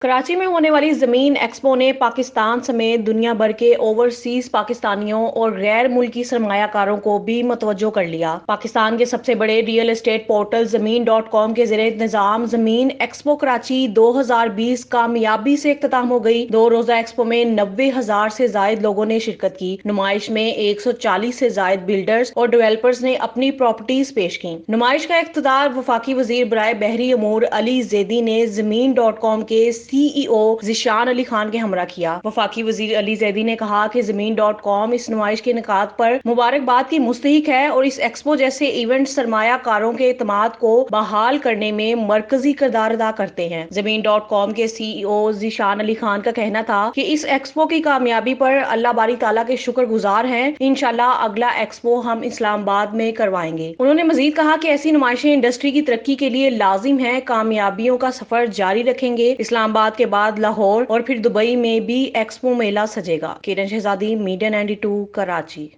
कराची में होने वाली जमीन एक्सपो ने पाकिस्तान समेत दुनिया भर के ओवरसीज पाकिस्तानियों और गैर मुल्की सरमायाकारों को भी मतवज्जो कर लिया। पाकिस्तान के सबसे बड़े रियल एस्टेट पोर्टल ज़मीन.com के ज़रिए निज़ाम ज़मीन एक्सपो कराची 2020 कामयाबी से इख्तिताम हो गई। 2 रोज़ा एक्सपो में 90,000 से जायद लोगों ने शिरकत की। नुमाइश में 140 से जायद बिल्डर्स और डेवलपर्स ने अपनी प्रॉपर्टीज पेश की। नुमाइश का इख्तितार वफाकी वजीर बराए बहरी अमूर अली जैदी ने ज़मीन.com के CEO ज़िशान अली खान के हमरा किया। वफाकी वजीर अली जैदी ने कहा कि ज़मीन.com इस नुमाइश के इनेकाद पर मुबारकबाद की मुस्तहिक है और इस एक्सपो जैसे इवेंट सरमायाकारों के एतमाद को बहाल करने में मरकजी किरदार अदा करते हैं। ज़मीन.com के CEO ज़िशान अली खान का कहना था कि इस एक्सपो की कामयाबी पर अल्लाह बारी ताला के शुक्रगुजार हैं। इंशाल्लाह अगला एक्सपो हम इस्लामाबाद में करवाएंगे। उन्होंने मजीद कहा कि ऐसी नुमाइशें इंडस्ट्री की तरक्की के लिए लाजिम है। कामयाबियों का सफर जारी रखेंगे। इस्लामाबाद के बाद लाहौर और फिर दुबई में भी एक्सपो मेला सजेगा। किरण शहजादी, मीडिया 92, कराची।